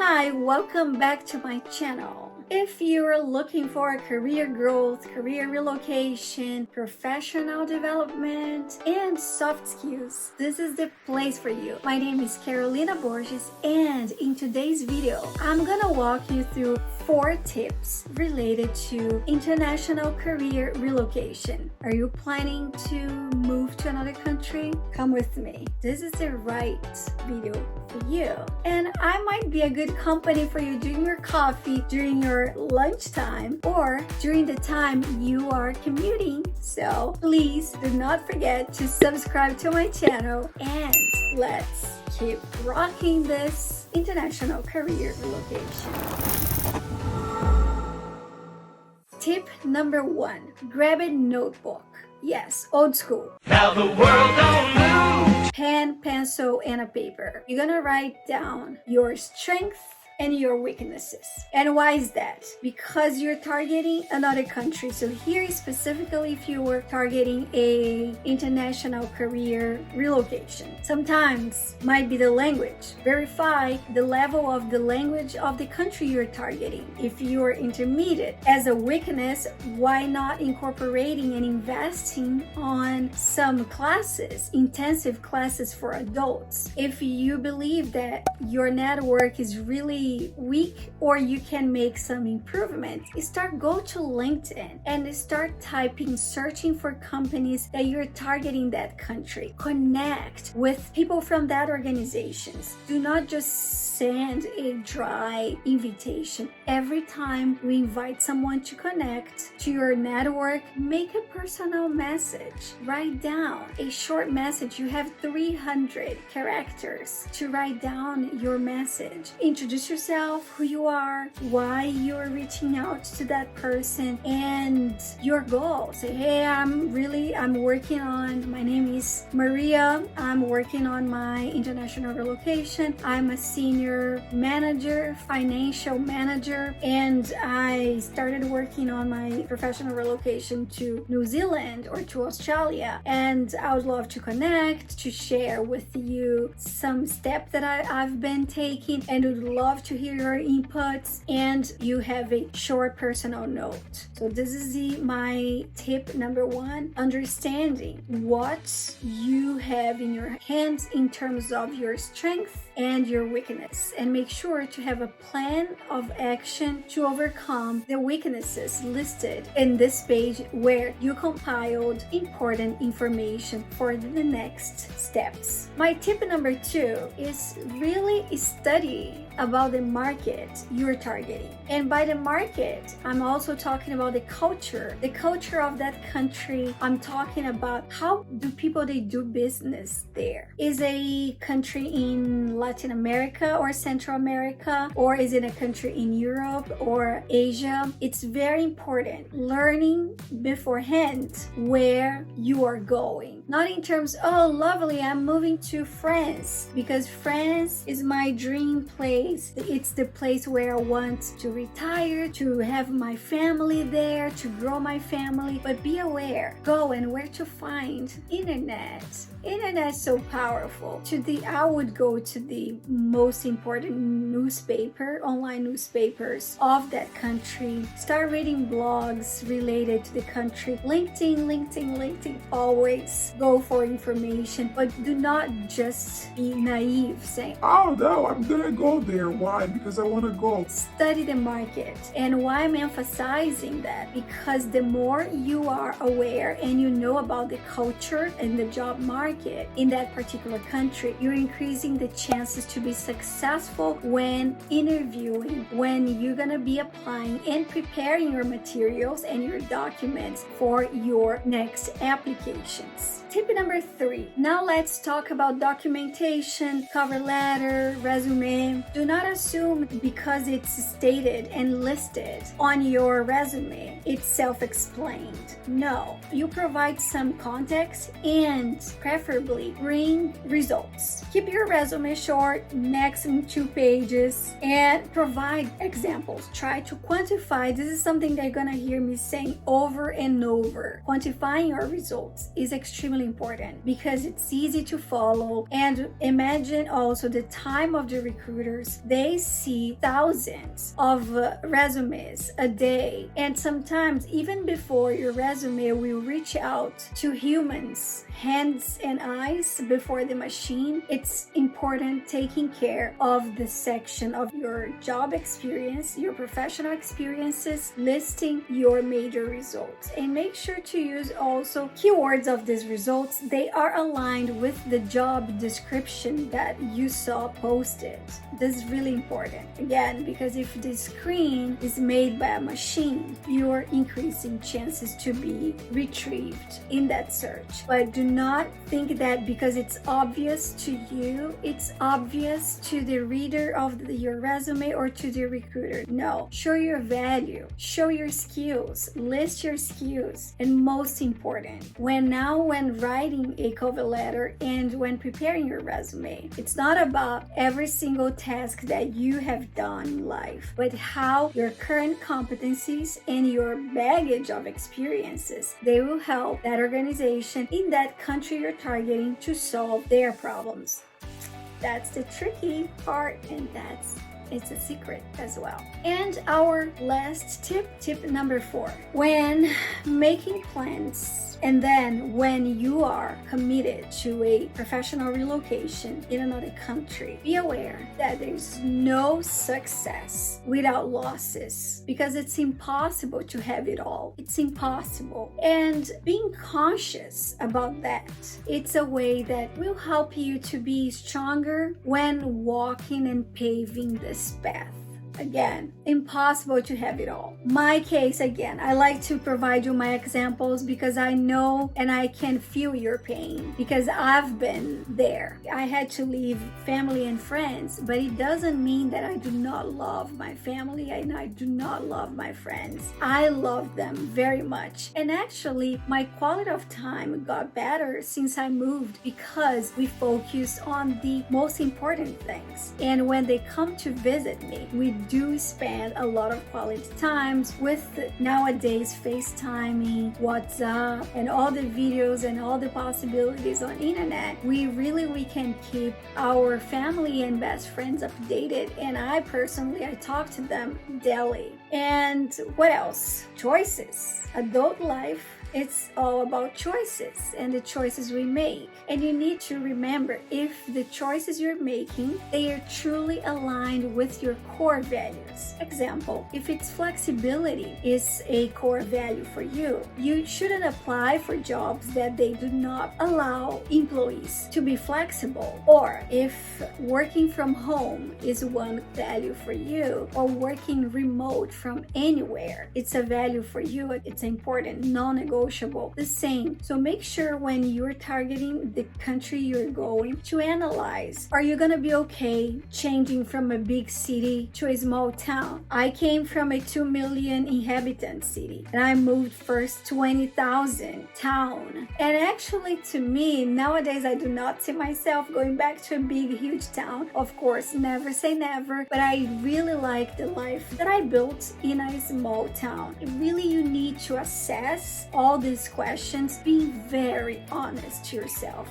Hi, welcome back to my channel. If you're looking for a career growth, career relocation, professional development, and soft skills, this is the place for you. My name is Carolina Borges, and in today's video, I'm gonna walk you through 4 tips related to international career relocation. Are you planning to move to another country? Come with me. This is the right video for you. And I might be a good company for you during your coffee, during your lunchtime, or during the time you are commuting. So please do not forget to subscribe to my channel, and let's keep rocking this international career relocation. Tip number 1, grab a notebook. Yes, old school. Now the world don't move. Pen, pencil, and a paper. You're gonna write down your strengths and your weaknesses. And why is that? Because you're targeting another country. So here specifically, if you were targeting a international career relocation, sometimes might be the language. Verify the level of the language of the country you're targeting. If you're intermediate, as a weakness, why not incorporating and investing on some classes, intensive classes for adults? If you believe that your network is really weak, or you can make some improvements, go to LinkedIn and start searching for companies that you're targeting that country. Connect with people from that organizations. Do not just send a dry invitation. Every time we invite someone to connect to your network, make a personal message. Write down a short message. You have 300 characters to write down your message. Introduce yourself, who you are, why you're reaching out to that person, and your goal. Say, hey, my name is Maria. I'm working on my international relocation. I'm a senior manager, financial manager, and I started working on my professional relocation to New Zealand or to Australia. And I would love to connect, to share with you some steps that I've been taking, and would love to hear your inputs. And you have a short personal note. So this is my tip number 1, understanding what you have in your hands in terms of your strength and your weakness, and make sure to have a plan of action to overcome the weaknesses listed in this page, where you compiled important information for the next steps. My tip number 2 is really study about the market you're targeting. And by the market, I'm also talking about the culture of that country. I'm talking about how do people they do business there. Is a country in Latin America or Central America, or is it a country in Europe or Asia? It's very important learning beforehand where you are going. Not in terms, oh lovely, I'm moving to France because France is my dream place. It's the place where I want to retire, to have my family there, to grow my family. But be aware, go and where to find internet. Internet is so powerful. I would go to the most important online newspapers of that country. Start reading blogs related to the country. LinkedIn. Always go for information, but do not just be naive saying, oh no, I'm gonna go there. Why? Because I want to go. Study the market. And why I'm emphasizing that? Because the more you are aware and you know about the culture and the job market in that particular country, you're increasing the chances to be successful when interviewing, when you're gonna be applying and preparing your materials and your documents for your next applications. Tip number 3. Now let's talk about documentation, cover letter, resume. Do not assume because it's stated and listed on your resume, it's self-explained. No, you provide some context and preferably bring results. Keep your resume short, maximum 2 pages, and provide examples. Try to quantify. This is something they're gonna hear me saying over and over. Quantifying your results is extremely important because it's easy to follow. And imagine also the time of the recruiters. They see thousands of resumes a day, and sometimes even before your resume will reach out to humans, hands and eyes before the machine, it's important taking care of the section of your job experience, your professional experiences, listing your major results, and make sure to use also keywords of these results. They are aligned with the job description that you saw posted. This is really important, again, because if the screen is made by a machine, you're increasing chances to be retrieved in that search. But do not think that because it's obvious to you, it's obvious to the reader of your resume or to the recruiter. No, show your value, show your skills, list your skills, and most important, when writing a cover letter and when preparing your resume, it's not about every single task that you have done in life, but how your current competencies and your baggage of experiences, they will help that organization in that country you're targeting to solve their problems. That's the tricky part, and it's a secret as well. And our last tip number 4, when making plans and then when you are committed to a professional relocation in another country, be aware that there's no success without losses, because it's impossible to have it all. It's impossible. And being conscious about that, it's a way that will help you to be stronger when walking and paving this path. Again, impossible to have it all. My case, again, I like to provide you my examples because I know and I can feel your pain because I've been there. I had to leave family and friends, but it doesn't mean that I do not love my family and I do not love my friends. I love them very much. And actually, my quality of time got better since I moved because we focused on the most important things. And when they come to visit me, we do spend a lot of quality times with nowadays FaceTiming, WhatsApp, and all the videos and all the possibilities on internet. We can keep our family and best friends updated, and I talk to them daily. And what else? Choices. Adult life, it's all about choices and the choices we make. And you need to remember, if the choices you're making, they are truly aligned with your core values. Example, if it's flexibility is a core value for you, you shouldn't apply for jobs that they do not allow employees to be flexible. Or if working from home is one value for you, or working remote from anywhere, it's a value for you, it's important, non-negotiable, the same. So make sure when you're targeting the country you're going to analyze, are you gonna be okay changing from a big city to a small town? I came from a 2 million inhabitant city and I moved first 20,000 town. And actually, to me, nowadays I do not see myself going back to a big, huge town. Of course, never say never, but I really like the life that I built in a small town. Really, you need to assess all these questions, being very honest to yourself.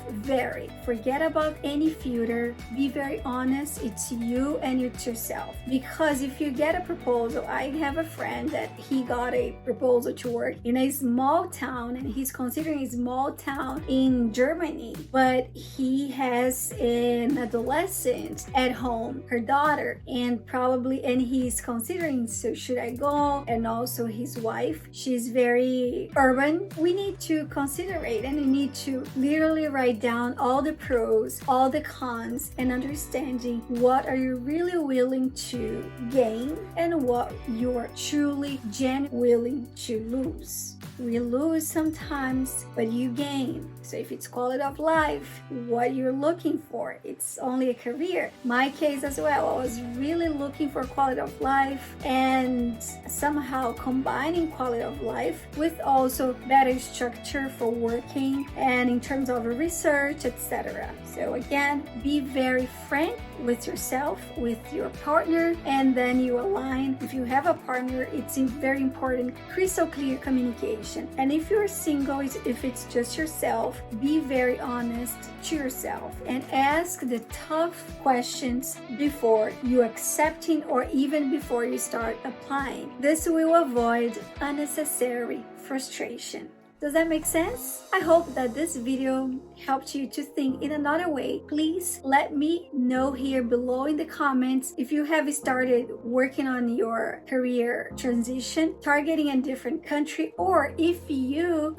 Forget about any filter. Be very honest. It's you and it's yourself. Because if you get a proposal, I have a friend that he got a proposal to work in a small town, and he's considering a small town in Germany, but he has an adolescent at home, her daughter, and he's considering, so should I go? And also his wife, she's very urban. We need to consider it, and we need to literally write down all the pros, all the cons, and understanding what are you really willing to gain and what you are truly genuinely willing to lose. We lose sometimes, but you gain. So if it's quality of life, what you're looking for, it's only a career. My case as well, I was really looking for quality of life and somehow combining quality of life with also better structure for working and in terms of research, etc. So again, be very frank with yourself, with your partner, and then you align. If you have a partner, it's very important, crystal clear communication. And if you're single, if it's just yourself, be very honest to yourself and ask the tough questions before you accepting or even before you start applying. This will avoid unnecessary frustration. Does that make sense? I hope that this video helped you to think in another way. Please let me know here below in the comments if you have started working on your career transition, targeting a different country, or if you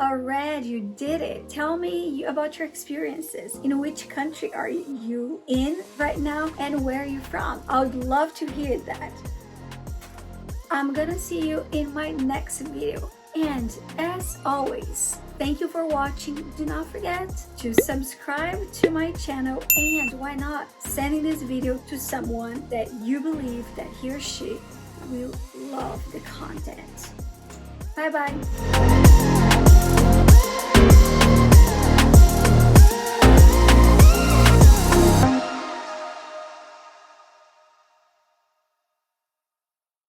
did it. Tell me about your experiences. In which country are you in right now and where are you from? I would love to hear that. I'm gonna see you in my next video. And as always, thank you for watching. Do not forget to subscribe to my channel, and why not sending this video to someone that you believe that he or she will love the content. Bye bye.